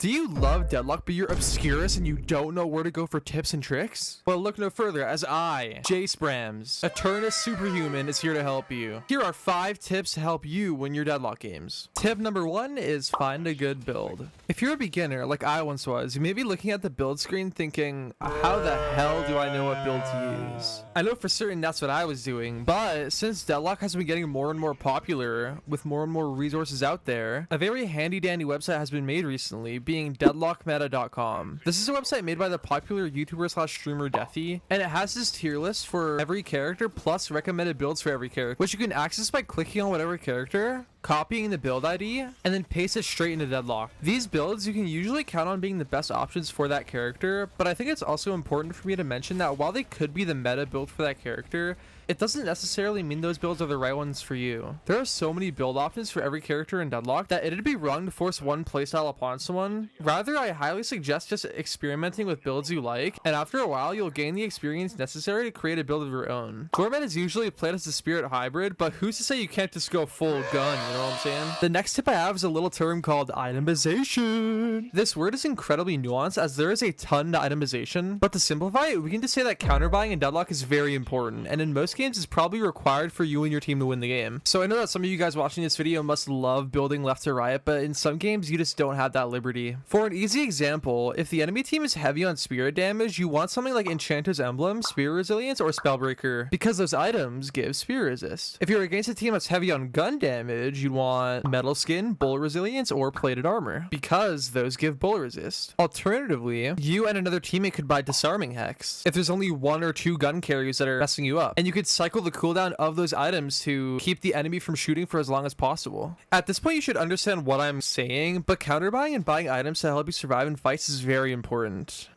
Do you love Deadlock but you're obscurus and you don't know where to go for tips and tricks? Well, look no further as I, jacebrams, Eternus Superhuman, is here to help you. Here are 5 tips to help you win your Deadlock games. Tip number 1 is find a good build. If you're a beginner like I once was, you may be looking at the build screen thinking, how the hell do I know what build to use? I know for certain that's what I was doing, but since Deadlock has been getting more and more popular with more and more resources out there, a very handy dandy website has been made recently, being deadlockmeta.com. This is a website made by the popular YouTuber/streamer Deathy, and it has this tier list for every character plus recommended builds for every character, which you can access by clicking on whatever character, copying the build ID, and then paste it straight into Deadlock. These builds you can usually count on being the best options for that character, but I think it's also important for me to mention that while they could be the meta build for that character, it doesn't necessarily mean those builds are the right ones for you. There are so many build options for every character in Deadlock that it'd be wrong to force one playstyle upon someone. Rather, I highly suggest just experimenting with builds you like, and after a while you'll gain the experience necessary to create a build of your own. Torment is usually played as a spirit hybrid, but who's to say you can't just go full gun, you know what I'm saying? The next tip I have is a little term called itemization. This word is incredibly nuanced as there is a ton to itemization, but to simplify it, we can just say that counterbuying in Deadlock is very important, and in most games is probably required for you and your team to win the game. So I know that some of you guys watching this video must love building left to right, but in some games you just don't have that liberty. For an easy example, if the enemy team is heavy on spirit damage, you want something like Enchanter's Emblem, Spirit Resilience, or Spellbreaker, because those items give spirit resist. If you're against a team that's heavy on gun damage, you'd want Metal Skin, Bullet Resilience, or Plated Armor, because those give bullet resist. Alternatively, you and another teammate could buy Disarming Hex if there's only 1 or 2 gun carriers that are messing you up, and you could cycle the cooldown of those items to keep the enemy from shooting for as long as possible. At this point you should understand what I'm saying, but counterbuying and buying items to help you survive in fights is very important.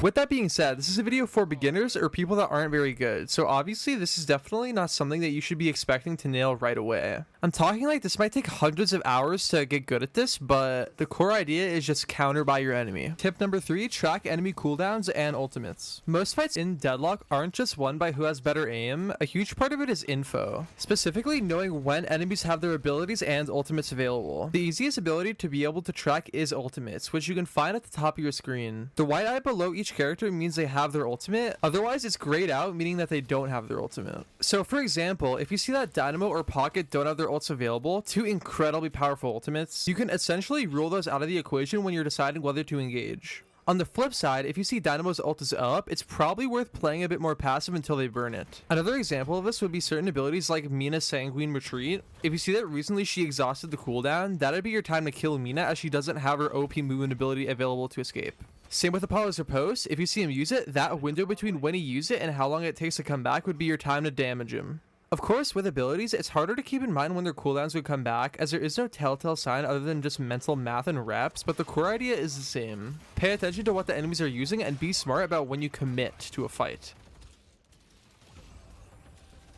With that being said, this is a video for beginners or people that aren't very good, so obviously this is definitely not something that you should be expecting to nail right away. I'm talking like this might take hundreds of hours to get good at this, but the core idea is just counter by your enemy. Tip number 3, track enemy cooldowns and ultimates. Most fights in Deadlock aren't just won by who has better aim, a huge part of it is info. Specifically knowing when enemies have their abilities and ultimates available. The easiest ability to be able to track is ultimates, which you can find at the top of your screen. The white eye below each character means they have their ultimate, otherwise it's grayed out, meaning that they don't have their ultimate. So for example, if you see that Dynamo or Pocket don't have their ults available, 2 incredibly powerful ultimates, you can essentially rule those out of the equation when you're deciding whether to engage. On the flip side, if you see Dynamo's ult is up, it's probably worth playing a bit more passive until they burn it. Another example of this would be certain abilities like Mina's Sanguine Retreat. If you see that recently she exhausted the cooldown, that'd be your time to kill Mina as she doesn't have her OP movement ability available to escape. Same with Apollo's Riposte. If you see him use it, that window between when he used it and how long it takes to come back would be your time to damage him. Of course, with abilities, it's harder to keep in mind when their cooldowns would come back, as there is no telltale sign other than just mental math and reps, but the core idea is the same. Pay attention to what the enemies are using and be smart about when you commit to a fight.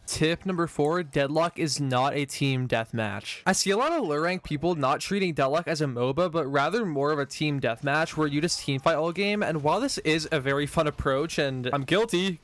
Tip number 4, Deadlock is not a team deathmatch. I see a lot of low rank people not treating Deadlock as a MOBA, but rather more of a team deathmatch where you just teamfight all game, and while this is a very fun approach, and I'm guilty,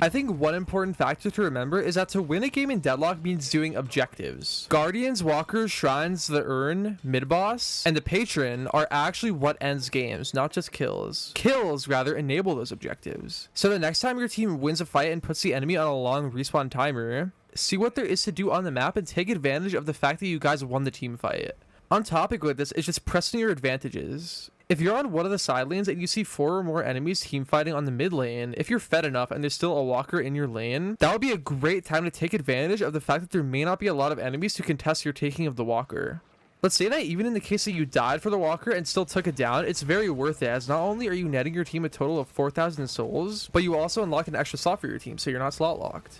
I think one important factor to remember is that to win a game in Deadlock means doing objectives. Guardians, Walkers, Shrines, the Urn, Mid-Boss, and the Patron are actually what ends games, not just kills. Kills rather enable those objectives. So the next time your team wins a fight and puts the enemy on a long respawn timer, see what there is to do on the map and take advantage of the fact that you guys won the team fight. On topic with this is just pressing your advantages. If you're on one of the side lanes and you see 4 or more enemies team fighting on the mid lane, if you're fed enough and there's still a walker in your lane, that would be a great time to take advantage of the fact that there may not be a lot of enemies to contest your taking of the walker. Let's say that even in the case that you died for the walker and still took it down, it's very worth it, as not only are you netting your team a total of 4,000 souls, but you also unlock an extra slot for your team, so you're not slot locked.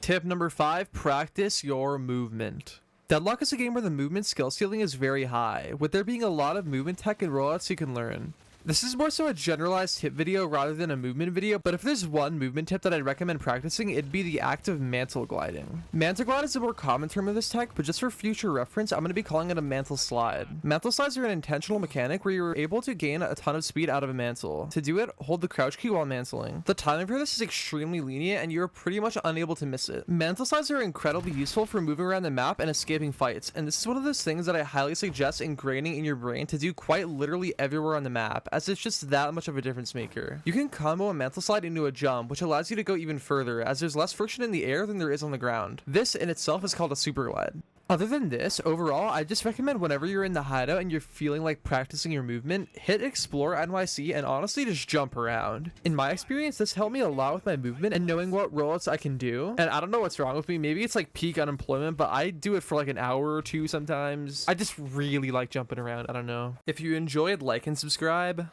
Tip number 5, practice your movement. Deadlock is a game where the movement skill ceiling is very high, with there being a lot of movement tech and rollouts you can learn. This is more so a generalized tip video rather than a movement video, but if there's one movement tip that I'd recommend practicing, it'd be the act of mantle gliding. Mantle glide is a more common term of this tech, but just for future reference, I'm going to be calling it a mantle slide. Mantle slides are an intentional mechanic where you're able to gain a ton of speed out of a mantle. To do it, hold the crouch key while mantling. The timing for this is extremely lenient and you're pretty much unable to miss it. Mantle slides are incredibly useful for moving around the map and escaping fights, and this is one of those things that I highly suggest ingraining in your brain to do quite literally everywhere on the map, as it's just that much of a difference maker. You can combo a mantle slide into a jump, which allows you to go even further, as there's less friction in the air than there is on the ground. This in itself is called a super glide. Other than this, overall, I just recommend whenever you're in the hideout and you're feeling like practicing your movement, hit Explore NYC and honestly just jump around. In my experience, this helped me a lot with my movement and knowing what rollouts I can do. And I don't know what's wrong with me. Maybe it's like peak unemployment, but I do it for like an hour or two sometimes. I just really like jumping around. I don't know. If you enjoyed, like and subscribe.